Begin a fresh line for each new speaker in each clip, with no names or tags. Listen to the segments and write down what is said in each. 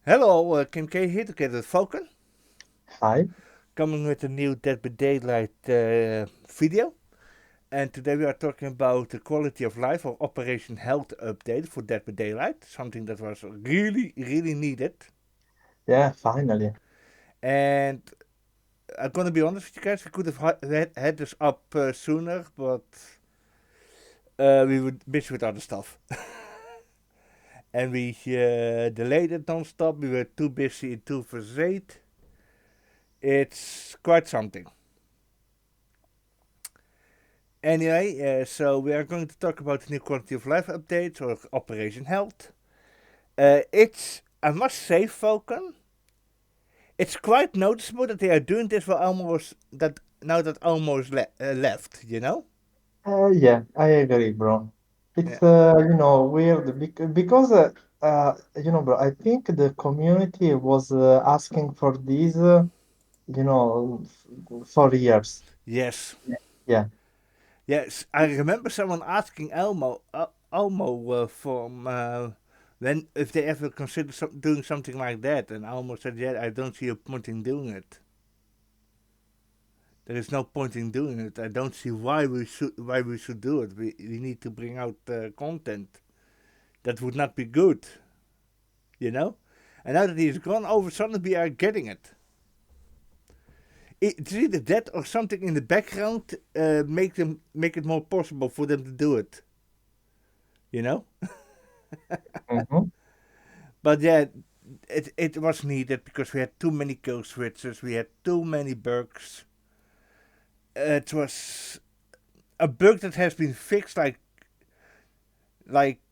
Hello, K.M.K here together with Falcon,
Hi.
coming with a new Dead by Daylight video. And today we are talking about the quality of life or Operation Health update for Dead by Daylight, something that was really, really needed.
Yeah, finally.
And I'm gonna be honest with you guys, we could have had this up sooner, but we were busy with other stuff. And we delayed it non-stop, we were too busy in 2 versus 8. It's quite something. Anyway, so we are going to talk about the new quality of life updates or Operation Health. I must say, Falcon, it's quite noticeable that they are doing this for almost that now that almost left.
Yeah, I agree, bro.
Yeah.
It's weird because bro, I think the community was asking for these for years.
Yes.
Yeah.
Yes. I remember someone asking Elmo from when if they ever consider doing something like that, and Elmo said, "Yeah, I don't see a point in doing it. There is no point in doing it. I don't see why we should do it. We need to bring out content that would not be good, you know. And now that he's gone, all of a sudden we are getting it. It's either that or something in the background make it more possible for them to do it, you know.
Hmm.
But yeah, it was needed because we had too many kill switches, we had too many bugs. It was a bug that has been fixed like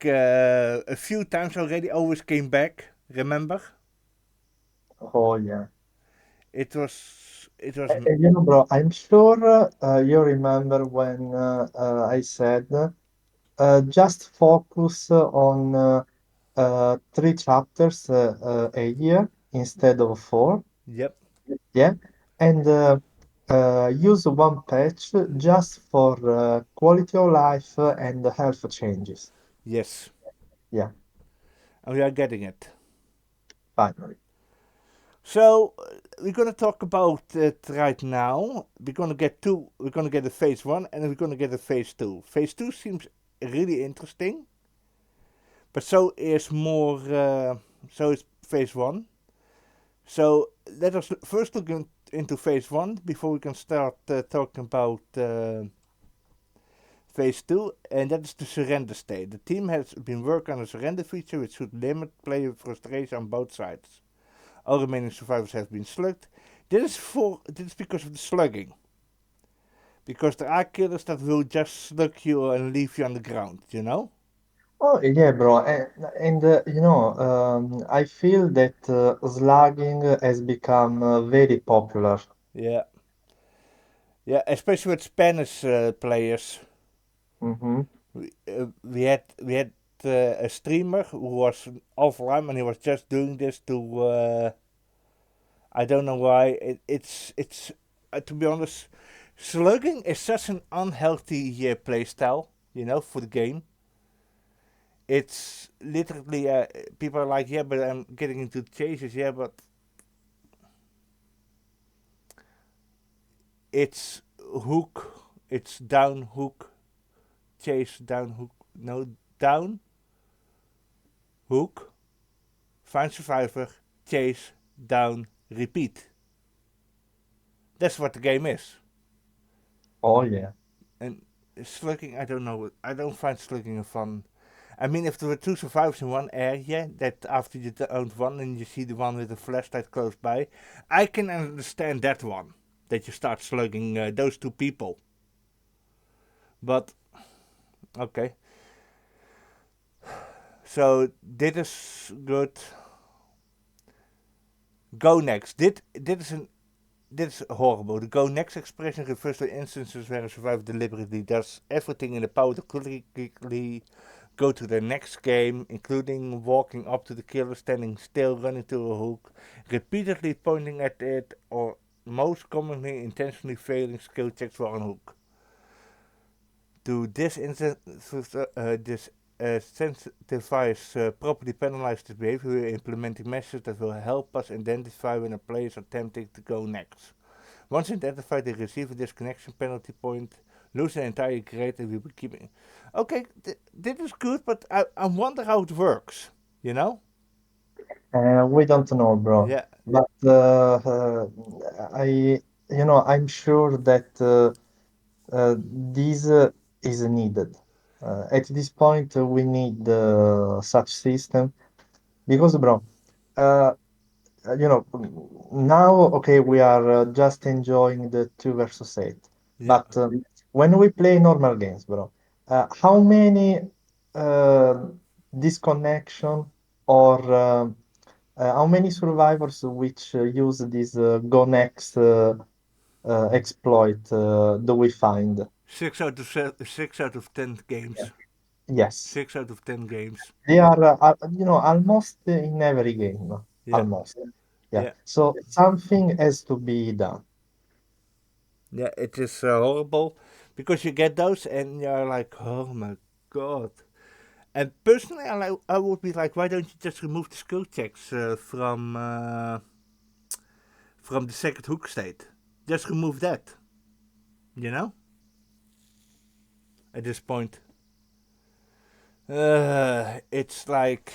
a few times already, always came back. Remember?
Oh yeah.
It was
Bro, I'm sure you remember when I said just focus on three chapters a year instead of four.
yep.
Yeah, and use one patch just for quality of life and health changes.
Yes.
Yeah,
And we are getting it.
finally.
So we're gonna talk about it right now. We're gonna get a phase one, and we're gonna get a phase two. Phase two seems really interesting, but so is more. So is phase one. So let us first look into phase one before we can start talking about phase two, and that is the surrender state. The team has been working on a surrender feature which should limit player frustration on both sides. All remaining survivors have been slugged. This is because of the slugging. Because there are killers that will just slug you and leave you on the ground.
Oh yeah, bro, I feel that slugging has become very popular.
Yeah. Yeah, especially with Spanish players.
Mm-hmm.
We had a streamer who was offline and he was just doing this to I don't know why. It's to be honest, slugging is such an unhealthy playstyle, for the game. It's literally people are like, yeah, but I'm getting into chases, yeah, but it's hook, it's down hook, chase down hook, no down hook, find survivor, chase down, repeat. That's what the game is.
Oh yeah.
And slugging, I don't know. I don't find slugging a fun. I mean, if there were two survivors in one area, that after you owned one and you see the one with the flashlight close by, I can understand that one. That you start slugging those two people. But, okay. So, dit is good. Go next. Dit is horrible. The go next expression refers to instances where a survivor deliberately does everything in the power to quickly go to the next game, including walking up to the killer, standing still, running to a hook, repeatedly pointing at it, or most commonly intentionally failing skill checks for a hook. To this instance, sensitivize properly penalize this behavior, we're implementing measures that will help us identify when a player is attempting to go next. Once identified, they receive a disconnection penalty point, lose their entire grade, and we will keep it. Okay, this is good, but I wonder how it works. You know?
We don't know, bro.
Yeah,
But I'm sure that this is needed. At this point, we need such system because, bro, uh, now, okay, we are just enjoying the 2 versus 8.
yeah.
But when we play normal games, bro, how many uh, disconnection or how many survivors which use this go next exploit do we find?
6 out of 10 games.
Yes,
6 out of 10 games.
they are, almost in every game,
Yeah,
almost. Yeah.
yeah,
So something has to be done.
yeah. It is horrible because you get those and you're like, oh my god. And personally, I would be like, why don't you just remove the skill checks from the second hook state? Just remove that. You know? At this point, it's like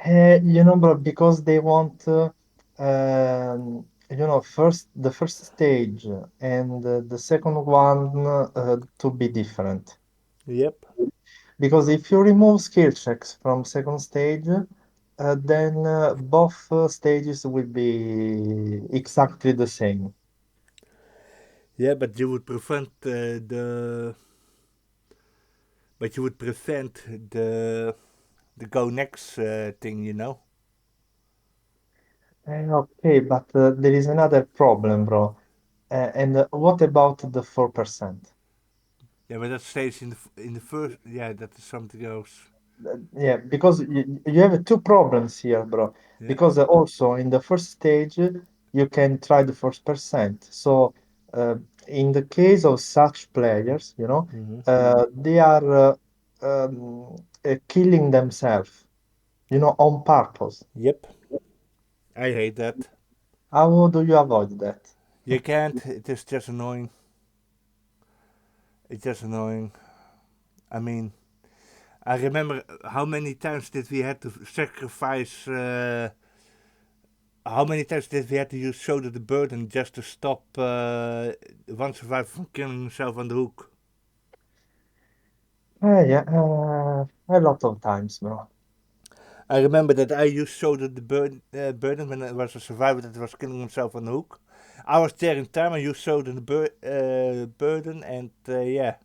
Bro, because they want, first the first stage and the second one to be different.
Yep.
Because if you remove skill checks from second stage, then both stages will be exactly the same.
Yeah, but you would prevent the but you would prevent the go next thing.
Okay, but there is another problem, bro. And what about the 4%?
Yeah, but that stays in the first. Yeah, that is something else.
Yeah, because you have two problems here, bro.
Yeah.
Because also in the first stage, you can try the 4%. So, uh, in the case of such players,
Mm-hmm.
they are killing themselves, on purpose.
Yep. I hate that.
How do you avoid that?
You can't. It is just annoying. It's just annoying. I mean, I remember how many times did we had to sacrifice. How many times did we have to use shoulder the burden just to stop one survivor from killing himself on the hook?
Yeah, a lot of times, bro.
I remember that I used shoulder the burden when there was a survivor that was killing himself on the hook. I was there in time. I used shoulder the burden, and yeah,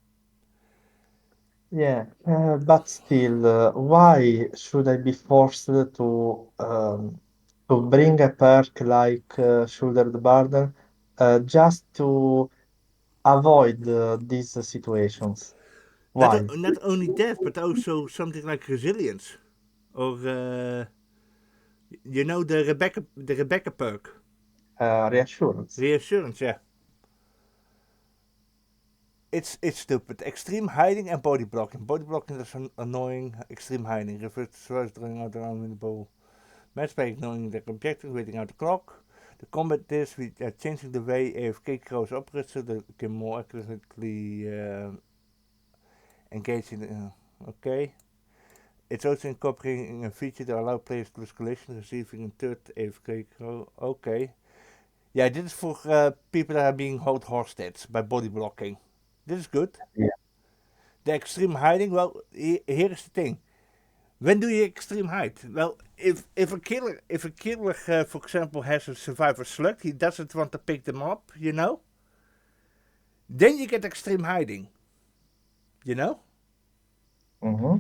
Yeah, but still, why should I be forced to bring a perk like shouldered burden just to avoid these situations? Why?
not only that, but also something like resilience or the Rebecca perk,
Reassurance.
reassurance. Yeah, it's stupid. Extreme hiding and body blocking. Body blocking is annoying. Extreme hiding. Reverse first drawing out around in the ball. Match by ignoring the objective, waiting out the clock. The combat is we are changing the way AFK crows operate so that we can more accurately engage in. Okay. It's also incorporating a feature that allows players to lose collision, receiving a third AFK crow. Okay. Yeah, this is for people that are being held hostage by body blocking. This is good.
Yeah.
The extreme hiding, well, here is the thing. When do you extreme hide? Well, if a killer, for example, has a survivor slug, he doesn't want to pick them up, then you get extreme hiding, you know.
Hmm.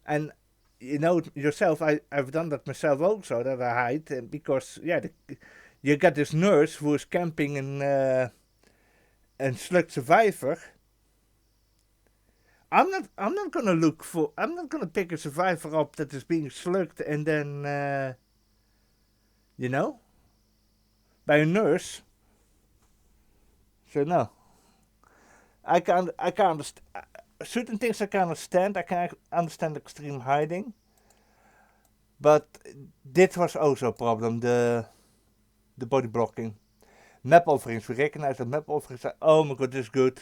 And you know yourself, I've done that myself also, that I hide because yeah, you got this nurse who is camping and slug survivor. I'm not gonna look for. I'm not gonna pick a survivor up that is being slugged and then you know by a nurse. So no, I can't understand. certain things I can understand. I can understand extreme hiding, but dit was also a problem. The body blocking. Map offerings. We recognize that map offerings are. Oh my god, this is good.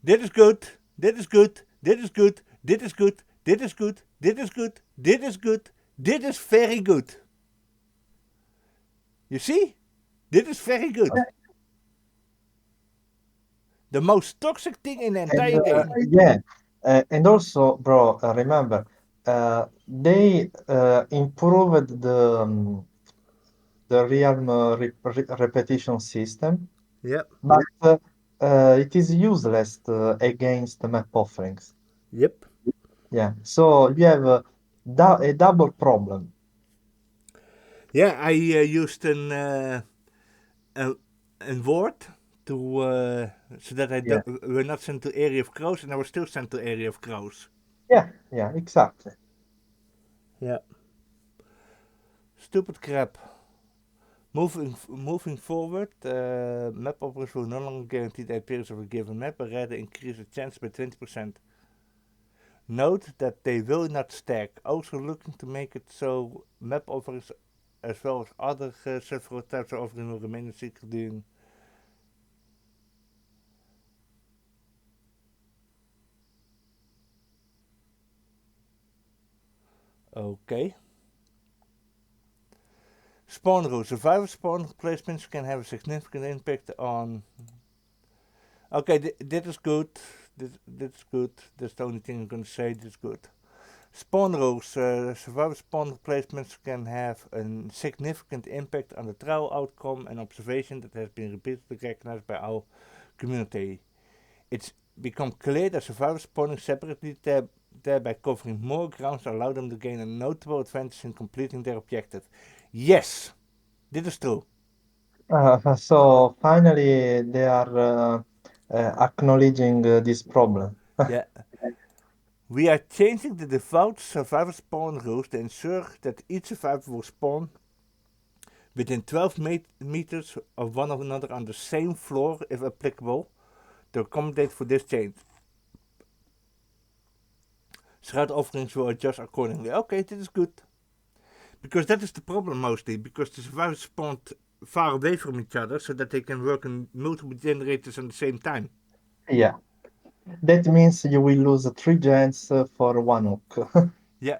Dit is good. Dit is good. Dit is good. Dit is good. Dit is good. Dit is good. Dit is good. Dit is very good. You see? Dit is very good. The most toxic thing in the
And
entire game.
yeah, and also, bro, remember, they improved the realm repetition system,
Yep.
but it is useless against map offerings.
Yep.
Yeah, so you have a double problem.
Yeah, I used a, a word to so that
Yeah,
were not sent to area of crows, and I was still sent to area of crows.
yeah, exactly.
Yeah. Stupid crap. Moving forward, map operators will no longer guarantee the appearance of a given map, but rather increase the chance by 20%. Note that they will not stack. Also looking to make it so map offerings as well as other several types of offerings will remain a secret during. Okay. Spawn rules. Survivor spawn placements can have a significant impact on. Okay, dit is good. Dit is good. That's the only thing I'm gonna say. This is good. Spawn rules. Survivor spawn placements can have a significant impact on the trial outcome and observation that has been repeatedly recognized by our community. It's become clear that survivors spawning separately thereby covering more grounds allow them to gain a notable advantage in completing their objective. Yes, this is true.
So finally, they are acknowledging this problem.
Yeah, we are changing the default survivor spawn rules to ensure that each survivor will spawn within 12 meters of one another on the same floor if applicable to accommodate for this change. Shroud offerings will adjust accordingly. Okay, this is good. Because that is the problem mostly, because the survivors spawned far away from each other so that they can work on multiple generators at the same time.
Yeah, that means you will lose three gens for one hook.
Yeah.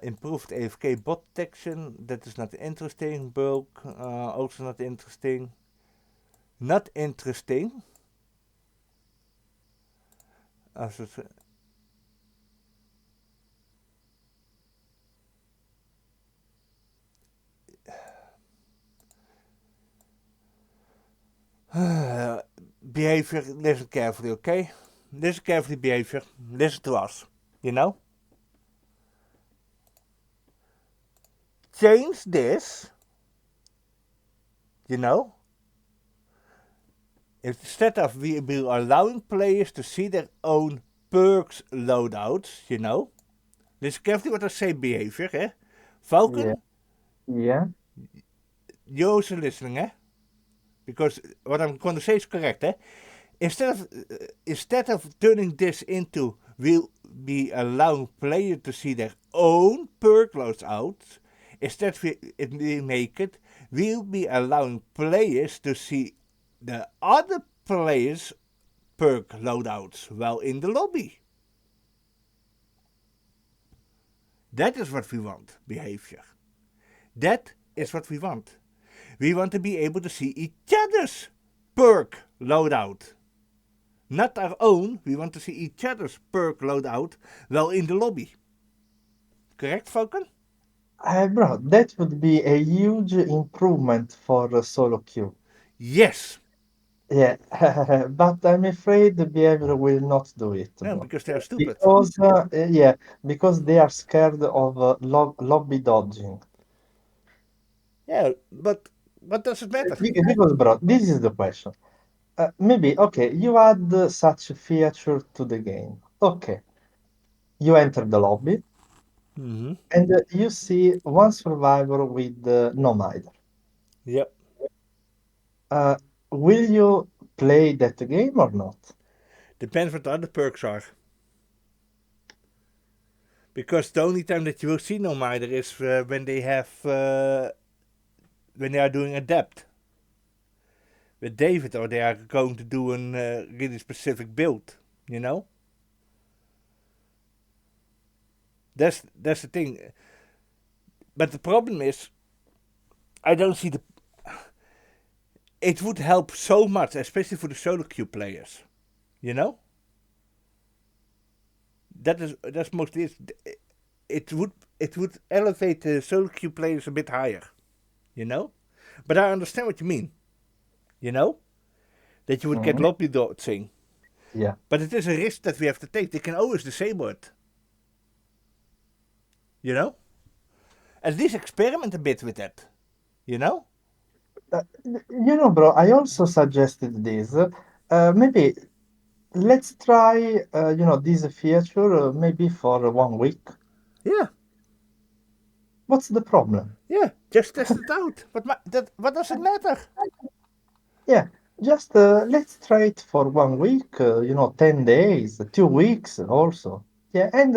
Improved AFK bot detection, that is not interesting. Bulk, also not interesting. Not interesting. Als het, behavior, listen carefully, okay? Listen carefully, behavior. Listen to us, you know? Change this, you know? Instead of we will allowing players to see their own perks loadouts, you know? Listen carefully what I say, behavior, eh?
Yeah,
Falcon,
yeah.
you're also listening, eh? Because what I'm going to say is correct, eh? Instead of turning this into we'll be allowing players to see their own perk loadouts, instead we make it we'll be allowing players to see the other players' perk loadouts while in the lobby. That is what we want, behavior. That is what we want. We want to be able to see each other's perk loadout. Not our own, we want to see each other's perk loadout while in the lobby. Correct, Falcon?
Bro, that would be a huge improvement for solo queue.
Yes.
Yeah, but I'm afraid the behavior will not do it,
No,
bro.
because they are stupid.
Because, yeah, because they are scared of lobby dodging.
Yeah, but what does it matter?
Because, bro, this is the question. Maybe, okay, you add such a feature to the game. Okay, you enter the lobby
Mm-hmm.
and you see one survivor with no mitre.
Yep.
Uh, will you play that game or not?
Depends what the other perks are. Because the only time that you will see no miter is when they have when they are doing adept with David, or they are going to do a really specific build. You know, that's the thing. But the problem is, I don't see the. It would help so much, especially for the solo queue players. You know, that's mostly it. It would elevate the solo queue players a bit higher. You know, but I understand what you mean. You know, that you would get
Mhm.
lobby dodging.
Yeah.
But it is a risk that we have to take. They can always disable it. You know? At least experiment a bit with that. You know?
Bro, I also suggested this. Maybe let's try, this feature maybe for 1 week.
Yeah.
What's the problem?
Yeah. Just test it out. What does it matter?
Yeah, just let's try it for 1 week, 10 days, 2 weeks also. Yeah, and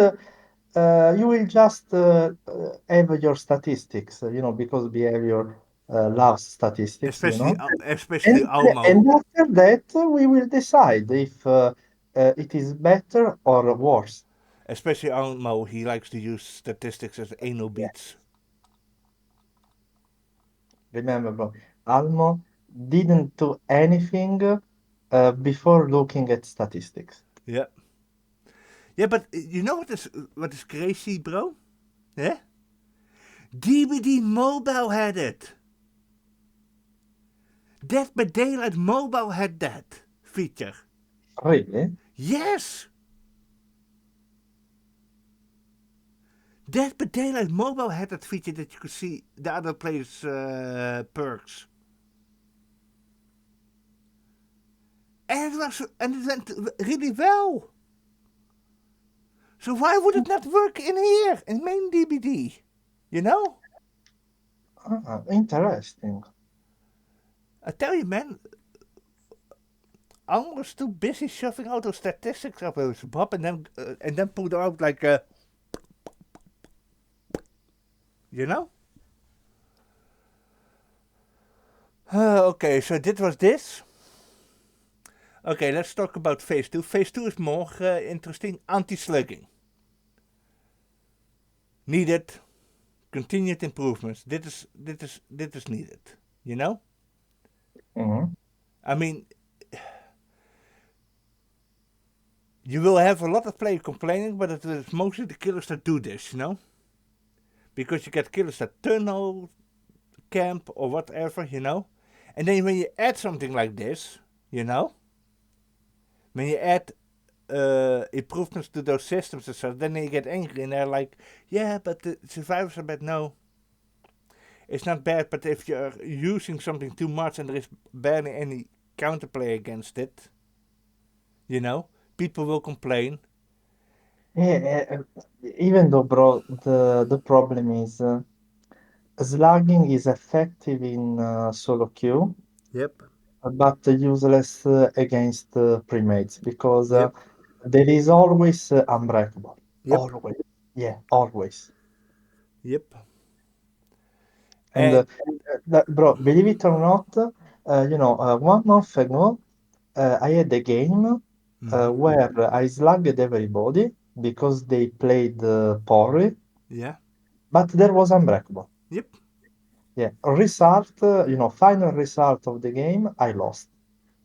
you will just have your statistics, because behavior loves statistics.
Especially
And,
Almo.
and after that, we will decide if it is better or worse.
Especially Almo, he likes to use statistics as anal
Yeah.
beats.
Remember, bro, Almo didn't do anything before looking at statistics.
Yeah. Yeah, but you know what is crazy, bro? Yeah? DBD Mobile had it. Dead by Daylight Mobile had that feature.
Really?
Yes! Dead by Daylight Mobile had that feature that you could see the other players' perks. And it went really well. So why would it not work in here, in main DBD? You know?
Interesting.
I tell you, man, I was too busy shoving out those statistics up his Bob and then pulled out like you know? Okay, so this was this. Okay, let's talk about phase 2. Phase 2 is more interesting. Anti-slugging. Needed. Continued improvements. Dit is needed. You know?
Mhm.
I mean, you will have a lot of players complaining, but it is mostly the killers that do this, you know? Because you get killers that tunnel, camp, or whatever, you know? And then when you add something like this, you know? When you add improvements to those systems and so, then they get angry and they're like, yeah, but the survivors are bad. No, it's not bad, but if you're using something too much and there is barely any counterplay against it, you know, people will complain.
Yeah, even though, bro, the problem is slugging is effective in solo queue,
Yep,
but useless against primates because
yep,
there is always unbreakable.
yep,
Always. Yeah, always.
yep.
And
And
bro, believe it or not, 1 month ago, I had a game
mhm,
where I slugged everybody because they played poorly,
yeah,
but there was unbreakable.
yep,
Yeah, result, final result of the game, I lost.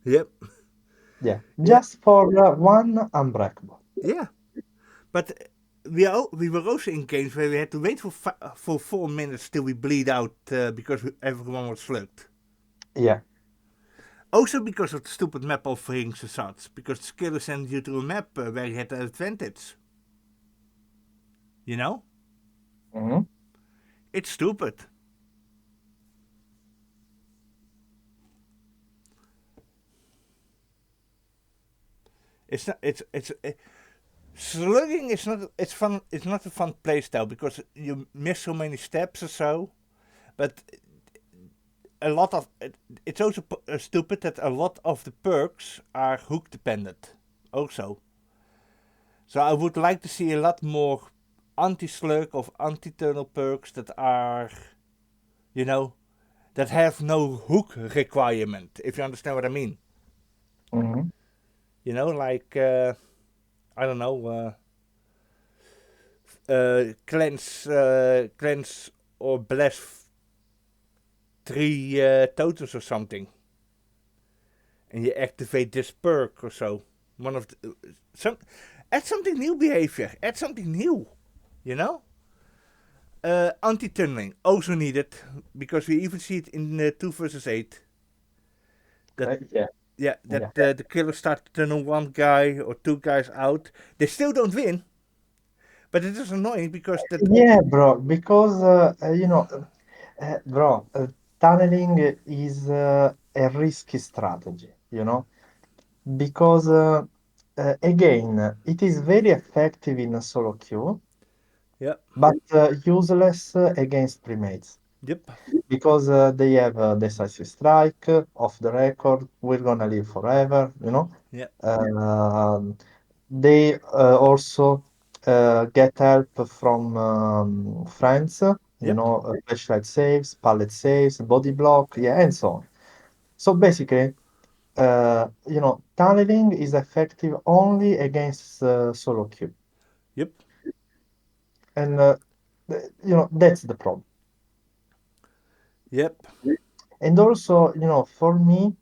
yep,
Yeah,
yeah,
just for one unbreakable.
yeah. But we were also in games where we had to wait for 4 minutes till we bleed out because everyone was slugged.
Yeah.
Also because of the stupid map offerings and such. Because the killer sent you to a map where you had the advantage. You know?
Mhm.
It's stupid. It's not. Slugging is not. It's fun. It's not a fun playstyle because you miss so many steps or so. But a lot of it's also stupid that a lot of the perks are hook dependent. Also, so I would like to see a lot more anti-slug of anti-tunnel perks that are, you know, that have no hook requirement. If you understand what I mean,
Mhm.
like I don't know, cleanse or bless three totems or something, and you activate this perk or so. One of the, some add something new behavior. Add something new. You know. Anti-tunneling also needed because we even see it in 2 versus 8 that
Yeah,
yeah that
yeah.
the killers start to tunnel one guy or two guys out. They still don't win, but it is annoying because that
Yeah, bro, because bro, tunneling is a risky strategy, because again, it is very effective in a solo queue,
yeah
but useless against primates
yep
because they have decisive strike off the record. We're gonna live forever,
yeah
Um they also get help from friends,
yep
flashlight saves, pallet saves, body block, yeah, and so on. So basically, tunneling is effective only against solo queue,
yep
and that's the problem.
yep
And also, for me,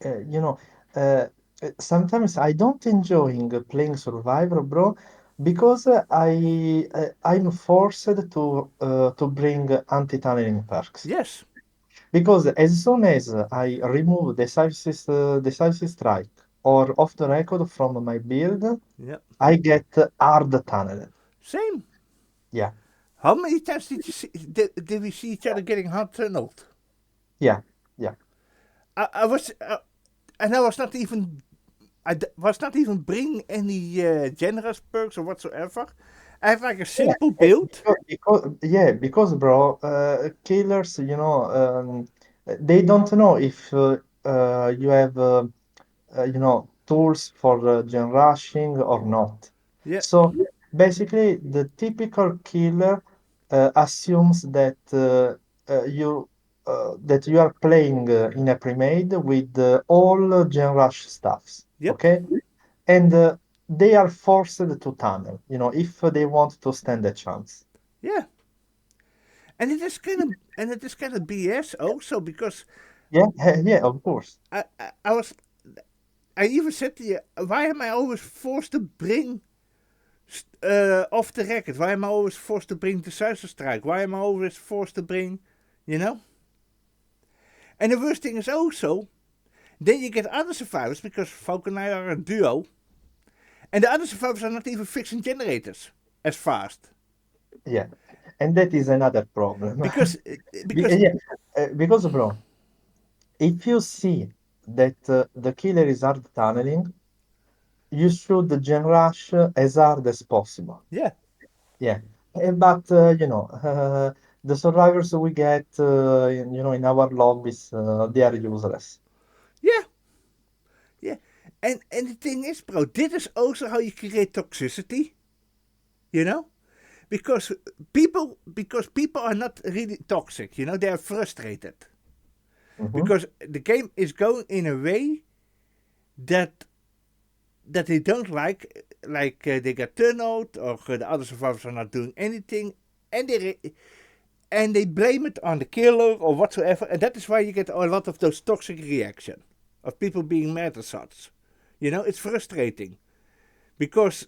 uh, you know, uh, sometimes I don't enjoying playing Survivor, bro, because I'm forced to bring anti-tunneling perks.
yes
Because as soon as I remove decisive strike or off the record from my build,
yep
I get hard tunneled.
same.
Yeah,
How many times did we see each other getting hard tunneled?
yeah, yeah.
I was and I was not even was not even bringing any generous perks or whatsoever. I had like a
Yeah,
simple build.
because bro, killers, they don't know if you have tools for gen rushing or not.
Yeah,
So basically, the typical killer assumes that you are playing in a pre-made with all gen rush stuffs.
yep,
Okay, and they are forced to tunnel. If they want to stand a chance.
yeah. And it is kind of BS also because
Yeah, yeah, of course.
I was I even said to you, why am I always forced to bring off the record? Why am I always forced to bring the Decisive Strike? Why am I always forced to bring, you know? And the worst thing is also, then you get other survivors because Falcon and I are a duo, and the other survivors are not even fixing generators as fast
Yeah, and that is another problem.
because because
Yeah, because bro, if you see that the killer is hard tunneling, you should gen rush as hard as possible.
yeah
Yeah. But the survivors we get in our lobbies, they are useless.
yeah yeah, and the thing is, bro, this is also how you create toxicity, you know, because people are not really toxic, they are frustrated
Mhm.
because the game is going in a way that they don't like they get turned out or the other survivors are not doing anything, and they blame it on the killer or whatsoever, and that is why you get a lot of those toxic reaction of people being mad at such. It's frustrating because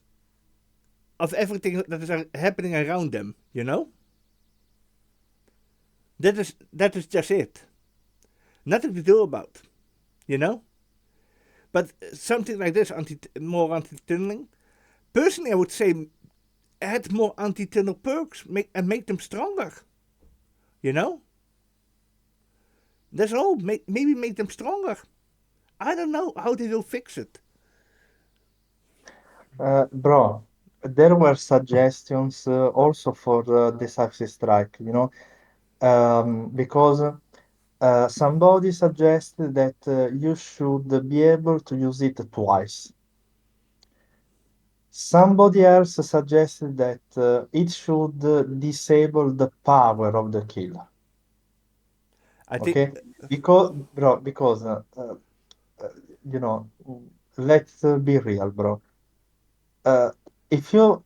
of everything that is happening around them. That is just it. Nothing to do about. You know. But something like this, more anti-tunneling. Personally, I would say add more anti-tunnel perks and make them stronger. You know. That's all. Maybe make them stronger. I don't know how they will fix it.
Bro, there were suggestions also for the Decisive Strike, because Somebody suggested that you should be able to use it twice. Somebody else suggested that it should disable the power of the killer.
I think
Okay, because uh, you know, let's be real, bro. Uh, if you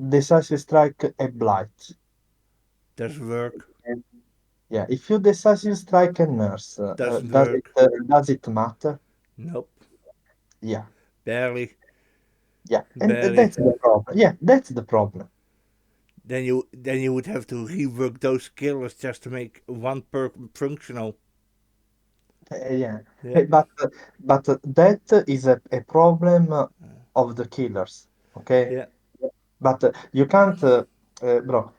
decisive strike a blight,
doesn't work.
and yeah, if you decisive strike a nurse,
Doesn't work.
does it matter?
Nope.
Yeah,
Barely.
yeah, and
Barely.
that's the problem. Yeah, that's the problem.
Then you would have to rework those killers just to make one perk functional.
Yeah,
Yeah.
but that is a problem of the killers. Okay,
Yeah.
but you can't, bro.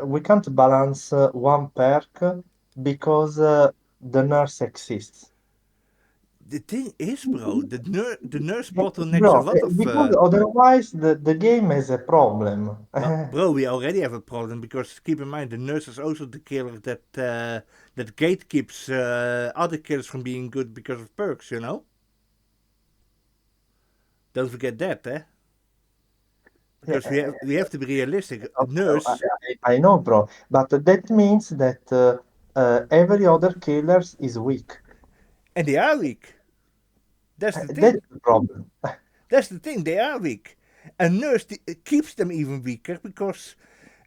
We can't balance one perk because the nurse exists.
The thing is, bro, the nurse
Yeah,
bottlenecks a
bro,
lot of.
because otherwise the game has a problem.
Well, bro, we already have a problem because keep in mind the nurse is also the killer that gatekeeps other killers from being good because of perks. Don't forget that, eh?
Yeah,
Because we have to be realistic.
I,
Nurse,
I know, bro, but that means that every other killer is weak.
and they are weak. That's the
That's
thing.
the problem.
That's the thing. They are weak, and nurse keeps them even weaker because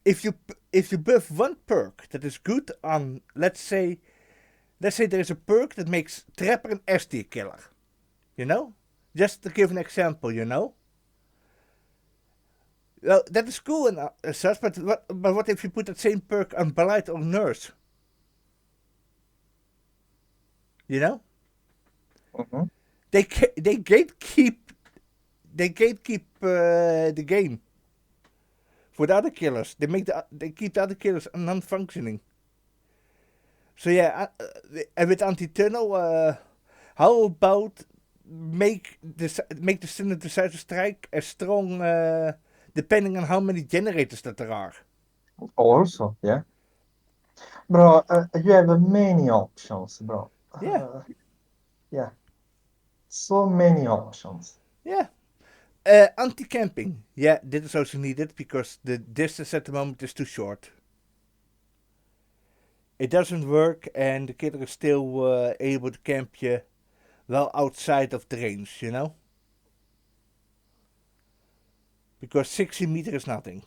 if you buff one perk that is good on, let's say there is a perk that makes Trapper an S tier killer. You know, just to give an example. Well, that is cool and such, but what if you put that same perk on Blight or Nurse? You know,
Mhm.
they gatekeep the game for the other killers. They keep the other killers non-functioning. So yeah, and with anti-tunnel, how about make the synthesizer strike as strong, depending on how many generators that there are.
Also, yeah, bro, you have many options, bro.
Yeah,
Yeah, so many options.
yeah. Anti-camping. Yeah, this is also needed because the distance at the moment is too short. It doesn't work, and the killer is still able to camp you well outside of the range. Because 60 meters is nothing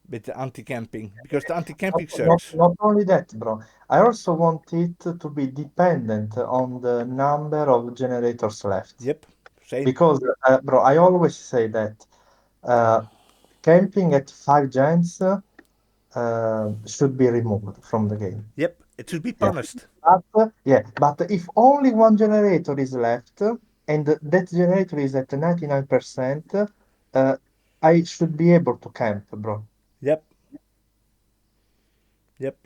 with the anti-camping. Because the
Not,
anti-camping
not,
sucks.
not only that, bro. I also want it to be dependent on the number of generators left.
Yep, same.
Because, bro, I always say that uh, camping at 5 gens should be removed from the game.
Yep, it should be
Yeah.
punished.
But if only one generator is left and that generator is at 99%, I should be able to camp, bro.
Yep, yep.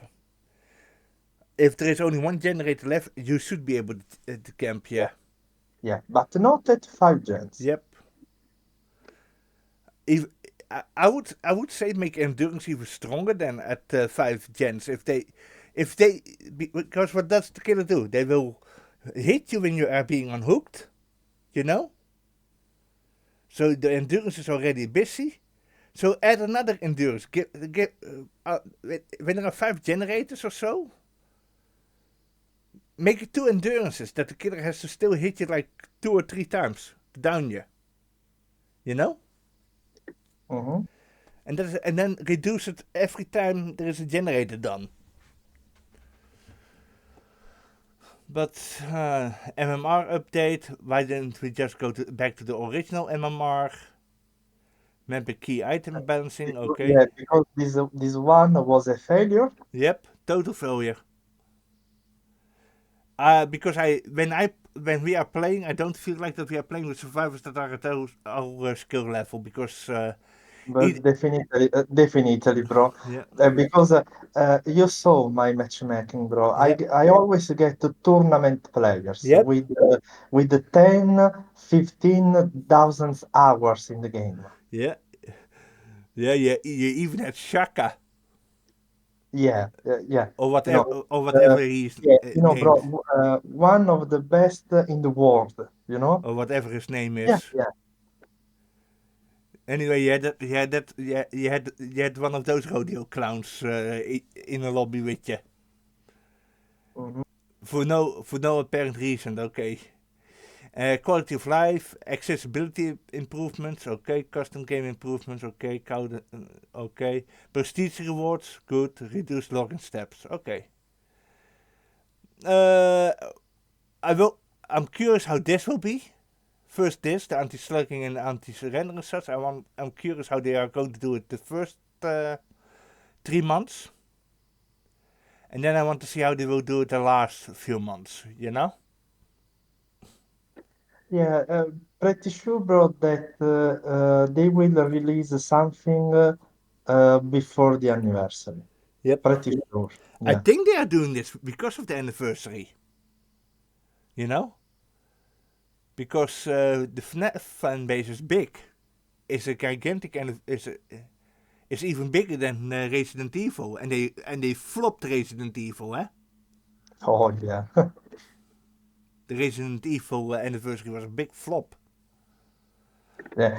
If there is only one generator left, you should be able to camp.
Yeah.
Yeah.
Yeah, but not at 5 gens.
Yep. If I would say make endurance even stronger than at 5 gens if they because what does the killer do? They will hit you when you are being unhooked. You know. So the endurance is already busy. So add another endurance. When there are 5 generators or so, make it 2 endurances that the killer has to still hit you like 2 or 3 times to down you. You know,
Mhm.
and then reduce it every time there is a generator done. But MMR update. Why didn't we just go back to the original MMR? Map key item balancing. Okay.
Yeah, because this one was a failure,
Yep. Total failure. Because when we are playing, I don't feel like that we are playing with survivors that are at our skill level. Because
but definitely, bro.
yeah,
Because you saw my matchmaking, bro.
yeah,
I always get to tournament players
yep,
with 10, 15,000 hours in the game.
yeah, yeah, yeah. You even had Shaka.
Yeah, yeah.
or
You know,
whatever he's
yeah, bro,
named,
one of the best in the world, you know?
or whatever his name
Yeah,
is.
yeah.
Anyway, you had one of those rodeo clowns in a lobby with you
Mhm.
for no apparent reason. Okay. Quality of life, accessibility improvements, okay. Custom game improvements, okay. Okay. Prestige rewards, good. Reduced login steps, okay. Uh, I will. I'm curious how this will be. First, the anti-slugging and anti-surrender and such. I'm curious how they are going to do it the first 3 months, and then I want to see how they will do it the last few months. You know?
Yeah, pretty sure, bro, that they will release something before the anniversary.
Yep.
Pretty sure.
I
Yeah.
think they are doing this because of the anniversary. You know? Because the FNAF fan base is big. Is a gigantic and is even bigger than Resident Evil, and they flopped Resident Evil, eh?
Oh, yeah.
The Resident Evil anniversary was a big flop.
Yeah.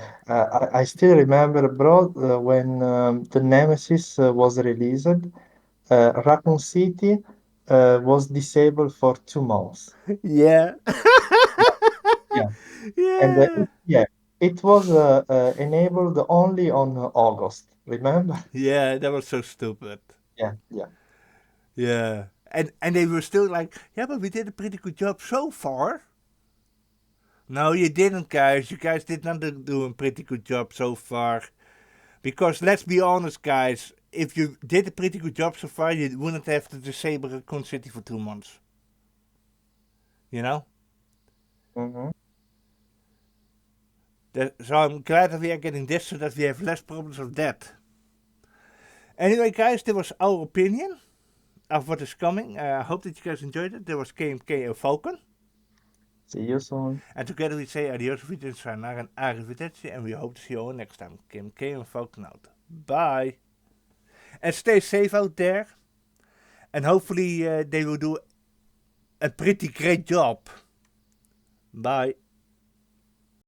I still remember, bro, when the Nemesis was released, Raccoon City was disabled for 2 months.
Yeah.
Yeah, yeah. And
Yeah.
yeah, it was enabled only on August, remember?
Yeah, that was so stupid.
Yeah, yeah.
Yeah. And they were still like, yeah, but we did a pretty good job so far. No, you didn't, guys. You guys did not do a pretty good job so far. Because let's be honest, guys, if you did a pretty good job so far, you wouldn't have to disable Raccoon City for 2 months. You know?
Mhm.
So I'm glad that we are getting this so that we have less problems of that. Anyway, guys, that was our opinion of what is coming. I hope that you guys enjoyed it. There was K.M.K and Falcon.
See you soon.
And together we say adios, vriendjes, sayonara and arrivederci. And we hope to see you all next time. K.M.K and Falcon out. Bye. And stay safe out there. And hopefully they will do a pretty great job. Bye.